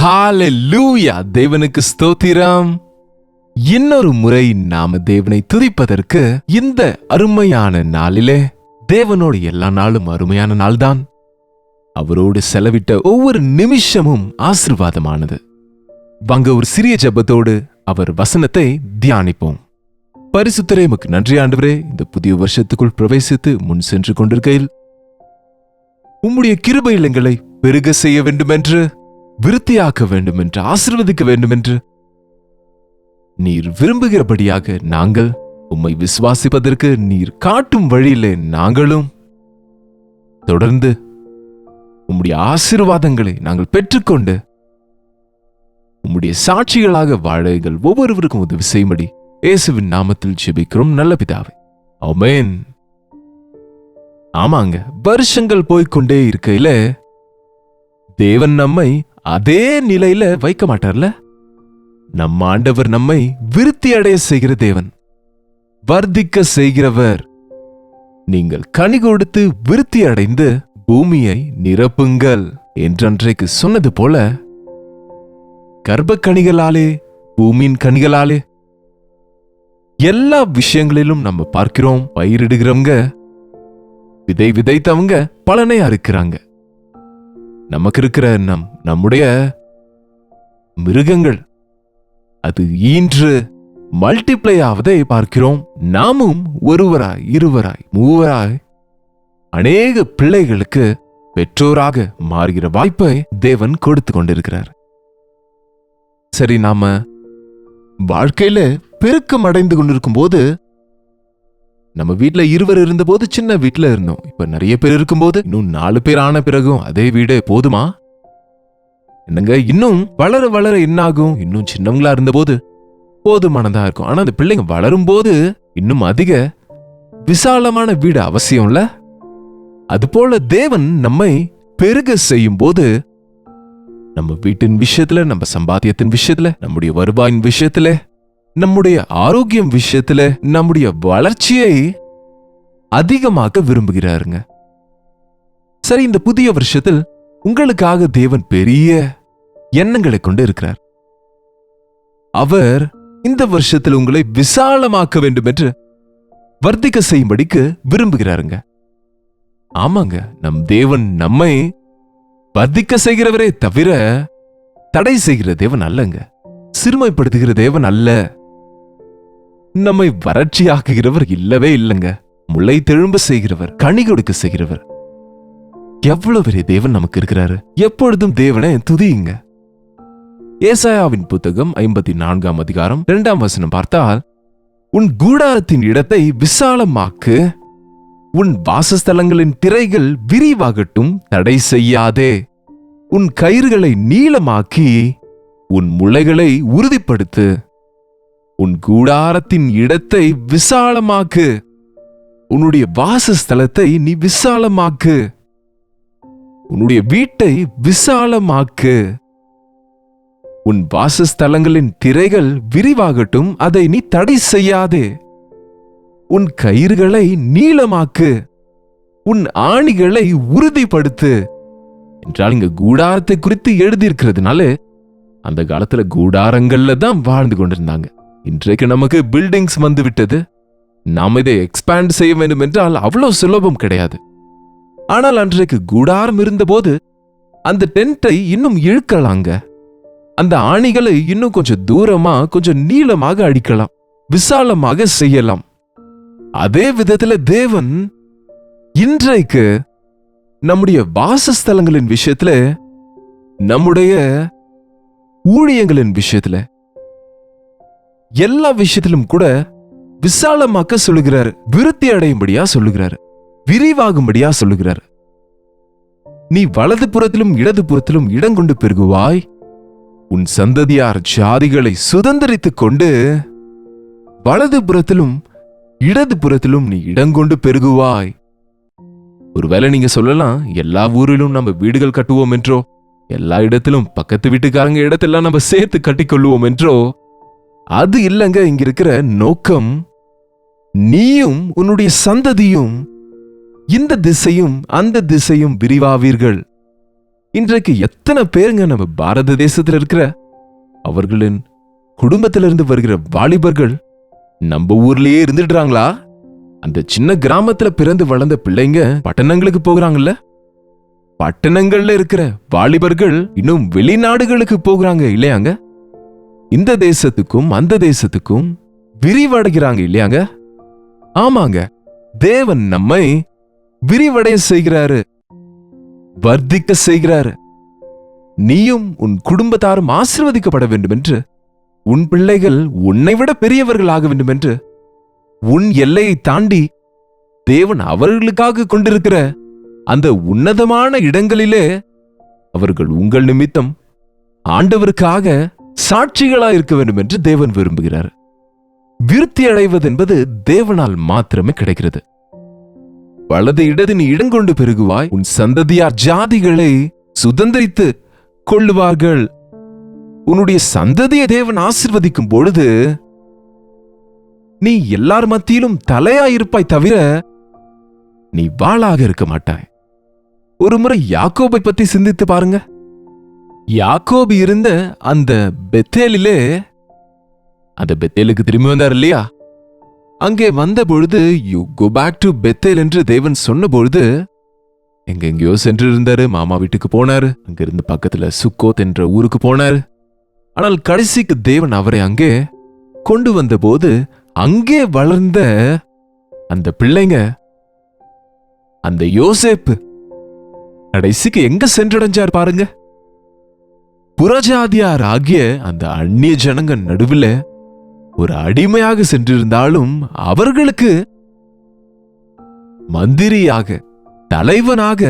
ஹalleluya! தேவனுக்கு ஸ்தோத்திரம். இன்னொரு முறை நாம தேவனை துதிப்பதற்கு இந்த அருமையான நாளிலே, தேவனோடு எல்லா நாளும் அருமையான நாள்தான். அவரோடு செலவிட்ட ஒவ்வொரு நிமிஷமும் ஆசீர்வாதமானது. வாங்க ஒரு சிறிய ஜெபத்தோடு அவர் வசனத்தை தியானிப்போம். பரிசுத்தரே, உமக்கு நன்றி ஆண்டவரே. இந்த புதிய வருஷத்துக்குள் பிரவேசித்து முன் சென்று கொண்டிருக்கையில் உம்முடைய கிருபை எங்களை பெருக செய்ய வேண்டுமென்று, விருத்தியாக்க வேண்டுமென்று, ஆசீர்வதிக்க வேண்டுமென்று நீர் விரும்புகிறபடியாக நாங்கள் உம்மை விசுவாசிப்பதற்கு நீர் காட்டும் வழியிலே நாங்களும் தொடர்ந்து உம்முடைய ஆசீர்வாதங்களை நாங்கள் பெற்றுக்கொண்டு உம்முடைய சாட்சிகளாக வாழ எங்கள் ஒவ்வொருவருக்கும் உதவி செய்யும்படி இயேசுவின் நாமத்தில் ஜெபிக்கிறோம் நல்ல பிதாவே, ஆமென். ஆமாங்க, வருஷங்கள் போய்கொண்டே இருக்கையில தேவன் நம்மை அதே நிலையில வைக்க மாட்டார்ல. நம்ம ஆண்டவர் நம்மை விருத்தி அடைய செய்கிற தேவன், வர்த்திக்க செய்கிறவர். நீங்கள் கனி கொடுத்து விருத்தி அடைந்து பூமியை நிரப்புங்கள் என்றன்றைக்கு சொன்னது போல, கர்ப்ப கனிகளாலே, பூமியின் கனிகளாலே எல்லா விஷயங்களிலும் நம்ம பார்க்கிறோம். பயிரிடுகிறவங்க, விதை விதைத்தவங்க பலனை அறுக்கிறாங்க. நமக்கு இருக்கிற நம்முடைய மிருகங்கள் அது ஈன்று மல்டிப்ளை ஆவதை பார்க்கிறோம். நாமும் ஒருவராய், இருவராய், மூவராய் அநேக பிள்ளைகளுக்கு பெற்றோராக மாறுகிற வாய்ப்பை தேவன் கொடுத்து கொண்டிருக்கிறார். சரி, நாம வாழ்க்கையில பெருக்கம் அடைந்து கொண்டிருக்கும் போது, நம்ம வீட்டுல இருவர் இருந்தபோது சின்ன வீட்டுல இருந்தோம். இப்ப நிறைய பேர் இருக்கும்போது இன்னும் 4 பேர் ஆன பிறகும் அதே வீடு போதுமா? என்னங்க, இன்னும் வளர வளர என்ன ஆகும்? இன்னும் சின்னவங்களா இருந்தபோது போதுமானதா இருக்கும். ஆனா அந்த பிள்ளைங்க வளரும் போது இன்னும் அதிக விசாலமான வீடு அவசியம்ல. அதுபோல தேவன் நம்மை பெருக செய்யும் போது, நம்ம வீட்டின் விஷயத்துல, நம்ம சம்பாத்தியத்தின் விஷயத்துல, நம்முடைய வருவாயின் விஷயத்துல, நம்முடைய ஆரோக்கியம் விஷயத்துல, நம்முடைய வளர்ச்சியை அதிகமாக விரும்புகிறாருங்க. சரி, இந்த புதிய வருஷத்தில் உங்களுக்காக தேவன் பெரிய எண்ணங்களை கொண்டு இருக்கிறார். அவர் இந்த வருஷத்தில் உங்களை விசாலமாக்க வேண்டும் என்று வர்த்திக்க செய்யும்படிக்கு விரும்புகிறாருங்க. ஆமாங்க, நம் தேவன் நம்மை வர்த்திக்க செய்கிறவரே தவிர தடை செய்கிற தேவன் அல்லங்க. சிறுமைப்படுத்துகிற தேவன் அல்ல. நம்மை வறட்சியாக்குகிறவர் இல்லவே இல்லைங்க. முளை தெழும்ப செய்கிறவர், கனி கொடுக்க செய்கிறவர். எவ்வளவு பெரிய தேவன் நமக்கு இருக்கிறாரு. எப்பொழுதும் தேவனை துதியுங்க. ஏசாயாவின் புத்தகம் 54ஆம் அதிகாரம் 2ஆம் வசனம் பார்த்தால், உன் கூடாரத்தின் இடத்தை விசாலமாக்கு, உன் வாசஸ்தலங்களின் திரைகள் விரிவாகட்டும், தடை செய்யாதே. உன் கயிறுகளை நீளமாக்கி உன் முளைகளை உறுதிப்படுத்து. உன் கூடாரத்தின் இடத்தை விசாலமாக்கு, உன்னுடைய வாசஸ்தலத்தை நீ விசாலமாக்கு, உன்னுடைய வீட்டை விசாலமாக்கு. உன் வாசஸ்தலங்களின் திரைகள் விரிவாகட்டும், அதை நீ தடை செய்யாதே. உன் கயிறுகளை நீளமாக்கு, உன் ஆணிகளை உறுதிப்படுத்து என்றால், இங்க கூடாரத்தை குறித்து எழுதியிருக்கிறதுனால அந்த காலத்துல கூடாரங்கள்ல தான் வாழ்ந்து கொண்டிருந்தாங்க. இன்றைக்கு நமக்கு பில்டிங்ஸ் வந்து விட்டது. நாம் இதை எக்ஸ்பேண்ட் செய்ய வேண்டும் என்றால் அவ்வளவு சுலபம் கிடையாது. ஆனால் அன்றைக்கு கூடாரம் இருந்தபோது அந்த டென்ட்டை இன்னும் இழுக்கலாங்க. அந்த ஆணிகளை இன்னும் கொஞ்சம் தூரமா, கொஞ்சம் நீளமாக அடிக்கலாம், விசாலமாக செய்யலாம். அதே விதத்துல தேவன் இன்றைக்கு நம்முடைய வாசஸ்தலங்களின் விஷயத்துல, நம்முடைய ஊழியங்களின் விஷயத்துல, எல்லா விஷயத்திலும் கூட விசாலமாக்க சொல்லுகிறார், விருத்தி அடையும்படியா சொல்லுகிறார், விரிவாகும்படியா சொல்லுகிறார். நீ வலது புறத்திலும் இடது புறத்திலும் இடங்கொண்டு பெருகுவாய், உன் சந்ததியார் ஜாதிகளை சுதந்திரித்துக் கொண்டு வலது புறத்திலும் இடது புறத்திலும் நீ இடங்கொண்டு பெருகுவாய். ஒருவேளை நீங்க சொல்லலாம், எல்லா ஊரிலும் நம்ம வீடுகள் கட்டுவோம் என்றோ, எல்லா இடத்திலும் பக்கத்து வீட்டுக்காரங்க இடத்தெல்லாம் நம்ம சேர்த்து கட்டிக்கொள்ளுவோம் என்றோ. அது இல்லங்க இங்க இருக்கிற நோக்கம். நீயும் உன்னுடைய சந்ததியும் இந்த திசையும் அந்த திசையும் விரிவாவீர்கள். இன்றைக்கு எத்தனை பேருங்க நம்ம பாரத தேசத்துல இருக்கிற அவர்களின் குடும்பத்திலிருந்து வருகிற வாலிபர்கள் நம்ம ஊர்லயே இருந்துடுறாங்களா? அந்த சின்ன கிராமத்துல பிறந்து வளர்ந்த பிள்ளைங்க பட்டணங்களுக்கு போகிறாங்கல்ல? பட்டணங்கள்ல இருக்கிற வாலிபர்கள் இன்னும் வெளிநாடுகளுக்கு போகிறாங்க இல்லையாங்க? இந்த தேசத்துக்கும் அந்த தேசத்துக்கும் விரிவடைகிறாங்க இல்லையாங்க? ஆமாங்க, தேவன் நம்மை விரிவடைய செய்கிறாரு, வர்த்திக்க செய்கிறாரு. நீயும் உன் குடும்பத்தாரும் ஆசீர்வதிக்கப்பட வேண்டும் என்று, உன் பிள்ளைகள் உன்னை விட பெரியவர்கள் ஆக வேண்டும் என்று, உன் எல்லையை தாண்டி தேவன் அவர்களுக்காக கொண்டிருக்கிற அந்த உன்னதமான இடங்களிலே அவர்கள் உங்கள் நிமித்தம் ஆண்டவருக்காக சாட்சிகளா இருக்க வேண்டும் என்று தேவன் விரும்புகிறார். விருத்தி அடைவது என்பது தேவனால் மாத்திரமே கிடைக்கிறது. வலது இடது நீ இடங்கொண்டு பெருகுவாய், உன் சந்ததியார் ஜாதிகளை சுதந்திரித்து கொள்ளுவார்கள். உன்னுடைய சந்ததியை தேவன் ஆசீர்வதிக்கும் பொழுது நீ எல்லார் மத்தியிலும் தலையாயிருப்பாய் தவிர நீ வாளாக இருக்க மாட்டாய். ஒரு முறை யாக்கோபை பத்தி சிந்தித்து பாருங்க. யாக்கோபு இருந்த அந்த பெத்தேலிலே, அந்த பெத்தேலுக்கு திரும்பி வந்தார் இல்லையா? அங்கே வந்த பொழுது you go back to Bethel என்று தேவன் சொன்ன பொழுது எங்கெங்கயோ சென்று இருந்தாரு. மாமா வீட்டுக்கு போனாரு, அங்கிருந்து பக்கத்துல சுக்கோத் என்ற ஊருக்கு போனாரு. ஆனால் கடைசிக்கு தேவன் அவரை அங்கே கொண்டு வந்த போது அங்கே வளர்ந்த அந்த பிள்ளைங்க, அந்த யோசேப்பு கடைசிக்கு எங்க சென்றடைஞ்சார் பாருங்க. புறஜாதியார் ஆகிய அந்த அந்நிய ஜனங்க நடுவில் ஒரு அடிமையாக சென்றிருந்தாலும் அவர்களுக்கு மந்திரியாக, தலைவனாக,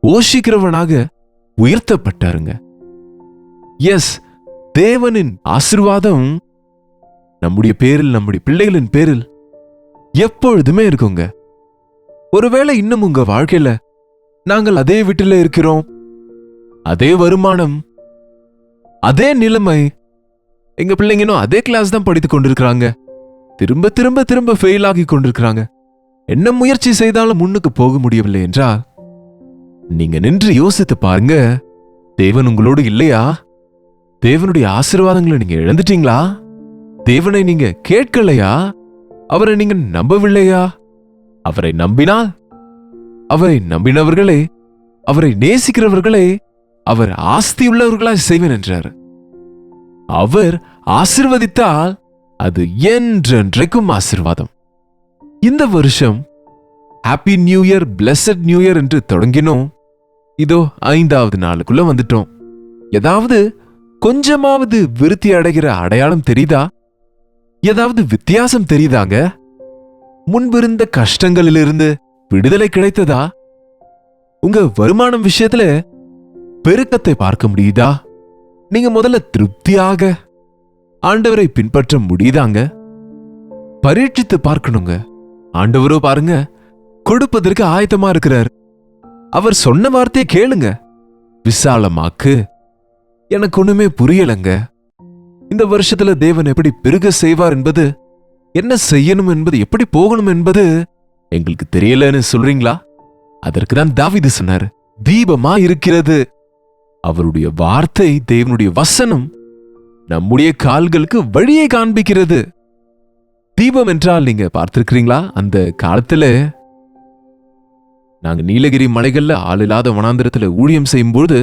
போஷிக்கிறவனாக உயர்த்தப்பட்டாருங்க. எஸ், தேவனின் ஆசீர்வாதம் நம்முடைய பேரில், நம்முடைய பிள்ளைகளின் பேரில் எப்பொழுதுமே இருக்குங்க. ஒருவேளை இன்னும் உங்க வாழ்க்கையில நாங்கள் அதே வீட்டில இருக்கிறோம், அதே வருமானம், அதே நிலைமை, எங்க பிள்ளைங்களும் அதே கிளாஸ் தான் படித்துக் கொண்டிருக்கிறாங்க, திரும்ப திரும்ப திரும்ப ஃபெயில் ஆகி கொண்டிருக்கிறாங்க, என்ன முயற்சி செய்தாலும் முன்னுக்கு போக முடியவில்லை என்றால் நீங்க நின்று யோசித்து பாருங்க. தேவன் உங்களோடு இல்லையா? தேவனுடைய ஆசீர்வாதங்களை நீங்க இழந்துட்டீங்களா? தேவனை நீங்க கேட்கலையா? அவரை நீங்க நம்பவில்லையா? அவரை நம்பினால், அவரை நம்பினவர்களே, அவரை நேசிக்கிறவர்களே அவர் ஆஸ்தியுள்ளவர்களாய் செய்வேன் என்றார். அவர் ஆசீர்வதித்தால் அது என்றென்றைக்கும் ஆசீர்வாதம். இந்த வருஷம் happy new year, blessed new year என்று தொடங்கினோம். இதோ 5வது நாளுக்குள்ள வந்துட்டோம். ஏதாவது கொஞ்சமாவது விருத்தி அடைகிற அடையாளம் தெரியுதா? ஏதாவது வித்தியாசம் தெரியுதாங்க? முன்பிருந்த கஷ்டங்களிலிருந்து விடுதலை கிடைத்ததா? உங்க வருமானம் விஷயத்துல பெருக்கத்தை பார்க்க முடியுதா? நீங்க முதல்ல திருப்தியாக ஆண்டவரை பின்பற்ற முடியுதாங்க? பரீட்சித்து பார்க்கணுங்க. ஆண்டவரோ பாருங்க, கொடுப்பதற்கு ஆயத்தமா இருக்கிறார். அவர் சொன்ன வார்த்தையை கேளுங்க. விசாலமாக்கு. எனக்கு ஒண்ணுமே புரியலங்க. இந்த வருஷத்துல தேவன் எப்படி பெருக செய்வார் என்பது, என்ன செய்யணும் என்பது, எப்படி போகணும் என்பது எங்களுக்கு தெரியலன்னு சொல்றீங்களா? அதற்கு தான் தாவீது சொன்னார், தீபமா இருக்கிறது அவருடைய வார்த்தை, தேவனுடைய வசனம் நம்முடைய கால்களுக்கு வழியை காண்பிக்கிறது. தீபம் என்றால் நீங்க பார்த்திருக்கிறீங்களா? அந்த காலத்துல நாங்க நீலகிரி மலைகள்ல ஆள் இல்லாத வனாந்திரத்துல ஊழியம் செய்யும்போது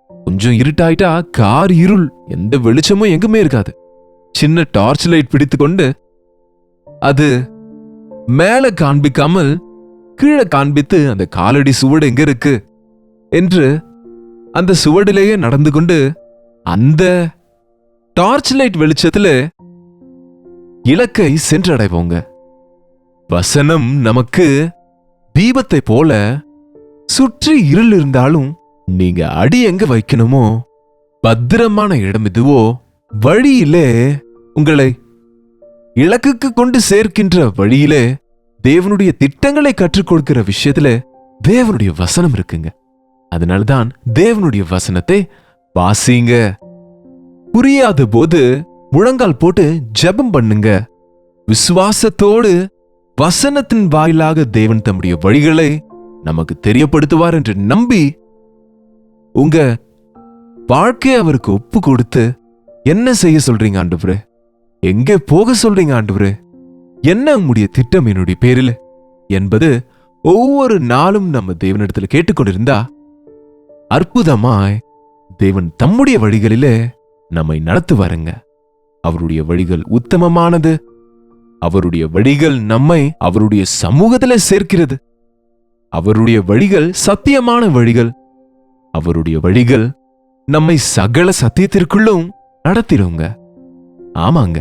கொஞ்சம் இருட்டாயிட்டா கார் இருள், எந்த வெளிச்சமும் எங்குமே இருக்காது. சின்ன டார்ச் லைட் பிடித்து கொண்டு அது மேல காண்பிக்காமல் கீழே காண்பித்து அந்த காலடி சுவடு எங்க இருக்கு என்று அந்த சுவடிலேயே நடந்து கொண்டு அந்த டார்ச் லைட் வெளிச்சத்துல இலக்கை சென்றடைவோங்க. வசனம் நமக்கு தீபத்தை போல சுற்றி இருள் இருந்தாலும் நீங்க அடி எங்க வைக்கணுமோ, பத்திரமான இடம் இதுவோ, வழியிலே உங்களை இலக்குக்கு கொண்டு சேர்க்கின்ற வழியிலே தேவனுடைய திட்டங்களை கற்றுக் கொடுக்கிற விஷயத்துல தேவனுடைய வசனம் இருக்குங்க. அதனால்தான் தேவனுடைய வசனத்தை வாசிங்க. புரியாத போது முழங்கால் போட்டு ஜெபம் பண்ணுங்க. விசுவாசத்தோடு வசனத்தின் வாயிலாக தேவன் தம்முடைய வழிகளை நமக்கு தெரியப்படுத்துவார் என்று நம்பி உங்க வாழ்க்கையை அவருக்கு ஒப்பு கொடுத்து என்ன செய்ய சொல்றீங்க ஆண்டவரே? எங்கே போக சொல்றீங்க ஆண்டவரே? என்ன உம்முடைய திட்டம் என்னுடைய பேரில் என்பது ஒவ்வொரு நாளும் நம்ம தேவனிடத்துல கேட்டுக்கொண்டிருந்தா அற்புதமாய் தேவன் தம்முடைய வழிகளிலே நம்மை நடத்துவாருங்க. அவருடைய வழிகள் உத்தமமானது. அவருடைய வழிகள் நம்மை அவருடைய சமூகத்துல சேர்க்கிறது. அவருடைய வழிகள் சத்தியமான வழிகள். அவருடைய வழிகள் நம்மை சகல சத்தியத்திற்குள்ளும் நடத்திடுங்க. ஆமாங்க,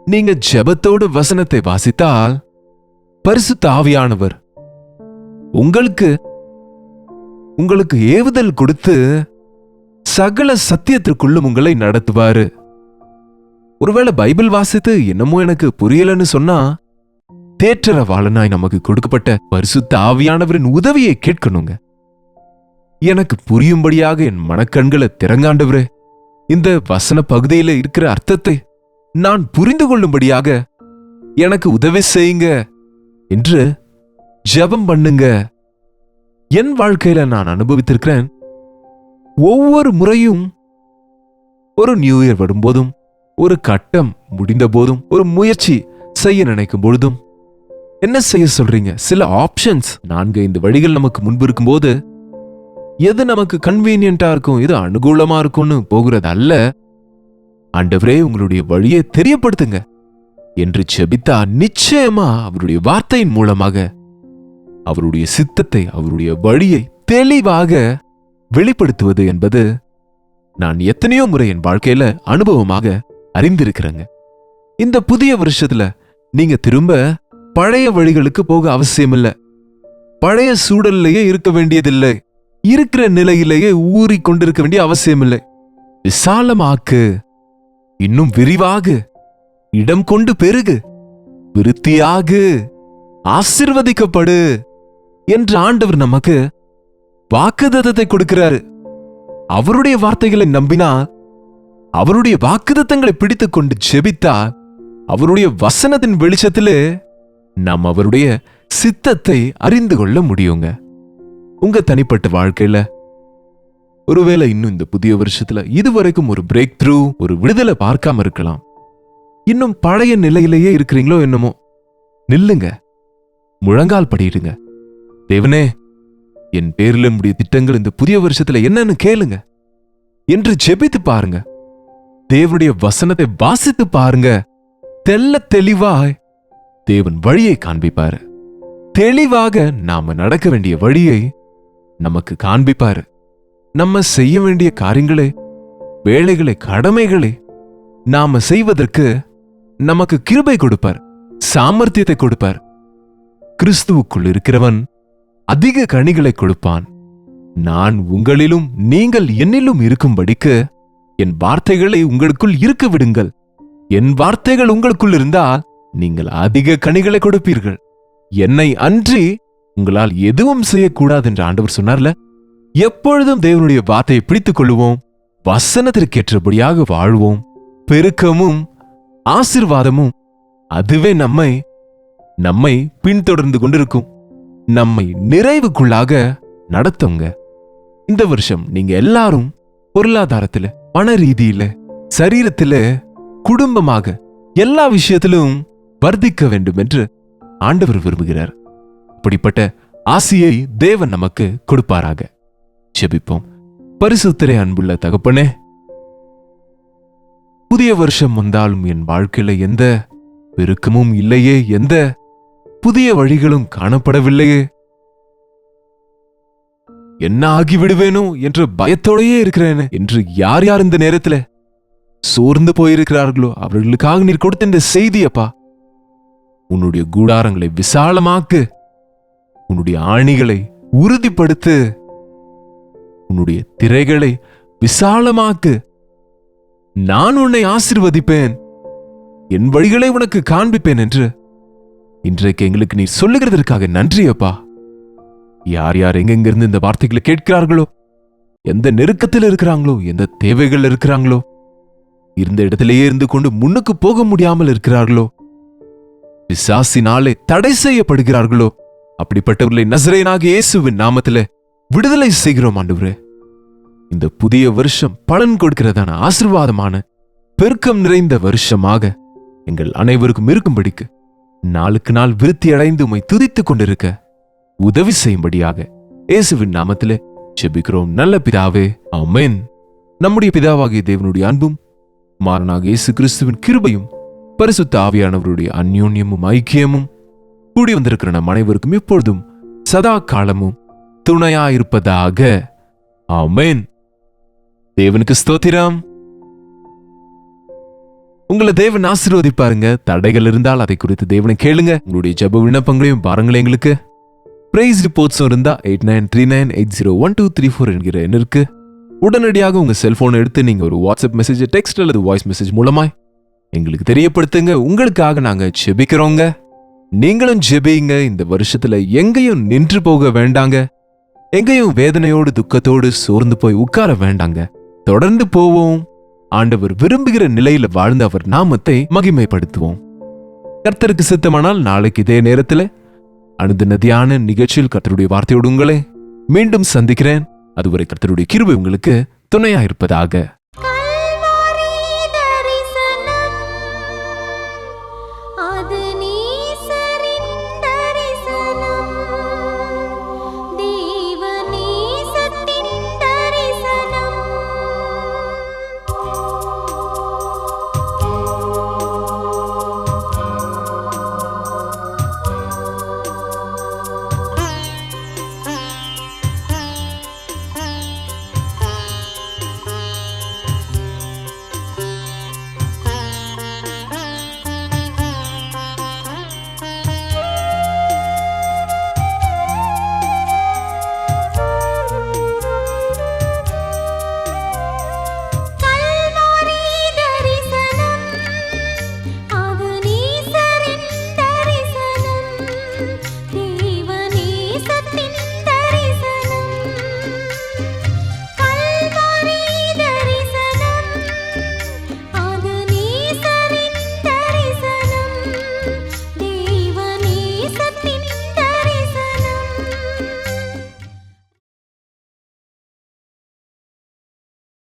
நீங்க ஜெபத்தோடு வசனத்தை வாசித்தால் பரிசுத்த ஆவியானவர் உங்களுக்கு ஏவுதல் கொடுத்து சகல சத்தியத்திற்குள்ளும் உங்களை நடத்துவாரு. ஒருவேளை பைபிள் வாசித்து என்னமோ எனக்கு புரியலன்னு சொன்னா தேற்றரவாளனாய் நமக்கு கொடுக்கப்பட்ட பரிசுத்த ஆவியானவரின் உதவியை கேட்கணுங்க. எனக்கு புரியும்படியாக என் மனக்கண்களை திறங்காண்டவரே, இந்த வசன பகுதியில இருக்கிற அர்த்தத்தை நான் புரிந்து கொள்ளும்படியாக எனக்கு உதவி செய்யுங்க என்று ஜெபம் பண்ணுங்க. என் வாழ்க்கையில நான் அனுபவித்திருக்கிறேன். ஒவ்வொரு முறையும் ஒரு நியூ இயர் வரும்போதும், ஒரு கட்டம் முடிந்த போதும், ஒரு முயற்சி செய்ய நினைக்கும் பொழுதும், என்ன செய்ய சொல்றீங்க? சில ஆப்ஷன்ஸ் 4-5 வழிகள் நமக்கு முன்பு இருக்கும்போது எது நமக்கு கன்வீனியன்டா இருக்கும், எது அனுகூலமா இருக்கும்னு போகிறது அல்ல. ஆண்டவரே, உங்களுடைய வழியை தெரியப்படுத்துங்க என்று செபித்தா நிச்சயமா அவருடைய வார்த்தையின் மூலமாக அவருடைய சித்தத்தை, அவருடைய வழியை தெளிவாக வெளிப்படுத்துவது என்பது நான் எத்தனையோ முறை என் வாழ்க்கையில அனுபவமாக அறிந்திருக்கிறேங்க. இந்த புதிய வருஷத்துல நீங்க திரும்ப பழைய வழிகளுக்கு போக அவசியம் இல்லை. பழைய சூழல்லையே இருக்க வேண்டியதில்லை. இருக்கிற நிலையிலேயே ஊறி கொண்டிருக்க வேண்டிய அவசியம் இல்லை. விசாலமாக்கு, இன்னும் விரிவாகு, இடம் கொண்டு பெருகு, விருத்தியாகு, ஆசீர்வதிக்கப்படு என்று ஆண்டவர் நமக்கு வாக்குத்தத்தத்தை கொடுக்கிறாரு. அவருடைய வார்த்தைகளை நம்பினால், அவருடைய வாக்குத்தத்தங்களை பிடித்துக் கொண்டு ஜெபித்தால், அவருடைய வசனத்தின் வெளிச்சத்திலே நாம் அவருடைய சித்தத்தை அறிந்து கொள்ள முடியுங்க. உங்க தனிப்பட்ட வாழ்க்கையில ஒருவேளை இன்னும் இந்த புதிய வருஷத்துல இதுவரைக்கும் ஒரு பிரேக் த்ரூ, ஒரு விடுதலை பார்க்காம இருக்கலாம். இன்னும் பழைய நிலையிலேயே இருக்கிறீங்களோ என்னமோ, நில்லுங்க, முழங்கால் படியிடுங்க. தேவனே, என் பேரில் நம்முடைய திட்டங்கள் இந்த புதிய வருஷத்துல என்னன்னு கேளுங்க என்று ஜெபித்து பாருங்க. தேவனுடைய வசனத்தை வாசித்து பாருங்க. தெல்ல தெளிவாய் தேவன் வழியை காண்பிப்பாரு. தெளிவாக நாம நடக்க வேண்டிய வழியை நமக்கு காண்பிப்பாரு. நம்ம செய்ய வேண்டிய காரியங்களை, வேலைகளை, கடமைகளை நாம செய்வதற்கு நமக்கு கிருபை கொடுப்பார், சாமர்த்தியத்தை கொடுப்பார். கிறிஸ்துவுக்குள் இருக்கிறவன் அதிக கனிகளை கொடுப்பான். நான் உங்களிலும் நீங்கள் என்னிலும் இருக்கும்படிக்கு என் வார்த்தைகளை உங்களுக்குள் இருக்க விடுங்கள். என் வார்த்தைகள் உங்களுக்குள் இருந்தால் நீங்கள் அதிக கனிகளை கொடுப்பீர்கள். என்னை அன்றி உங்களால் எதுவும் செய்யக்கூடாது என்று ஆண்டவர் சொன்னார்ல. எப்பொழுதும் தேவனுடைய வார்த்தையை பிடித்துக் கொள்ளுவோம், வசனத்திற்கேற்றபடியாக வாழ்வோம். பெருக்கமும் ஆசீர்வாதமும் அதுவே நம்மை பின்தொடர்ந்து கொண்டிருக்கும், நம்மை நிறைவுக்குள்ளாக நடத்துங்க. இந்த வருஷம் நீங்க எல்லாரும் பொருளாதாரத்துல, பண ரீதியில, சரீரத்தில, குடும்பமாக எல்லா விஷயத்திலும் வர்த்திக்க வேண்டும் என்று ஆண்டவர் விரும்புகிறார். அப்படிப்பட்ட ஆசியை தேவன் நமக்கு கொடுப்பாராக. ஜெபிப்போம். பரிசுத்தரே, அன்புள்ள தகப்பனே, புதிய வருஷம் வந்தாலும் என் வாழ்க்கையில எந்த பெருக்கமும் இல்லையே, எந்த புதிய வழிகளும் காணப்படவில்லையே, என்ன ஆகிவிடுவேனோ என்ற பயத்தோடையே இருக்கிறேன் என்று யார் யார் இந்த நேரத்துல சோர்ந்து போயிருக்கிறார்களோ அவர்களுக்காக நீர் கொடுத்த இந்த செய்தியப்பா, உன்னுடைய கூடாரங்களை விசாலமாக்கு, உன்னுடைய ஆணிகளை உறுதிப்படுத்து, உன்னுடைய திரைகளை விசாலமாக்கு. நான் உன்னை ஆசீர்வதிப்பேன், என் வழிகளை உனக்கு காண்பிப்பேன் என்று இன்றைக்கு எங்களுக்கு நீ சொல்லுகிறதற்காக நன்றி அப்பா. யார் யார் எங்கெங்கிருந்து இந்த வார்த்தைகளை கேட்கிறார்களோ, எந்த நெருக்கத்தில் இருக்கிறாங்களோ, எந்த தேவைகள் இருக்கிறாங்களோ, இருந்த இடத்திலேயே இருந்து கொண்டு முன்னுக்கு போக முடியாமல் இருக்கிறார்களோ, பிசாசினாலே தடை இந்த புதிய வருஷம் பலன் கொடுக்கிறதான ஆசீர்வாதமான பெருக்கம் நிறைந்த வருஷமாக எங்கள் அனைவருக்கும் இருக்கும்படிக்கு நாளுக்கு நாள் விருத்தி அடைந்து உம்மை துதித்துக் கொண்டிருக்க உதவி செய்யும்படியாக இயேசுவின் நாமத்திலே ஜெபிக்கிறோம் நல்ல பிதாவே, ஆமென். நம்முடைய பிதாவாகிய தேவனுடைய அன்பும் மாறனாக இயேசு கிறிஸ்துவின் கிருபையும் பரிசுத்த ஆவியானவருடைய அந்யோன்யமும் ஐக்கியமும் கூடி வந்திருக்கிற நம் அனைவருக்கும் எப்பொழுதும் சதா காலமும் துணையாயிருப்பதாக. ஆமென். தேவனுக்கு ஸ்தோத்திரம். உங்களை தேவன் ஆசீர்வதிப்பாருங்க. தடைகள் இருந்தால் அதை குறித்து தேவனை கேளுங்க. உங்களுடைய ஜெப விண்ணப்பங்களையும் பாருங்களேன். எங்களுக்கு பிரைஸ் ரிப்போர்ட்ஸும் இருந்தா 8939801234 என்கிற எண்ணிற்கு உடனடியாக உங்க செல்போனை எடுத்து நீங்க ஒரு வாட்ஸ்அப் மெசேஜ், டெக்ஸ்ட் அல்லது வாய்ஸ் மெசேஜ் மூலமாய் எங்களுக்கு தெரியப்படுத்துங்க. உங்களுக்காக நாங்க ஜெபிக்கிறோங்க. நீங்களும் ஜெபிங்க. இந்த வருஷத்துல எங்கேயும் நின்று போக வேண்டாங்க. எங்கேயும் வேதனையோடு துக்கத்தோடு சோர்ந்து போய் உட்கார வேண்டாங்க. தொடர்ந்து போவோம். ஆண்டவர் விரும்புகிற நிலையில வாழ்ந்து அவர் நாமத்தை மகிமைப்படுத்துவோம். கர்த்தருக்கு சித்தமானால் நாளைக்கு இதே நேரத்துல அனுதின தியான நிகழ்ச்சியில் கர்த்தருடைய வார்த்தையோடு உங்களை மீண்டும் சந்திக்கிறேன். அதுவரை கர்த்தருடைய கிருபை உங்களுக்கு துணையாயிருப்பதாக.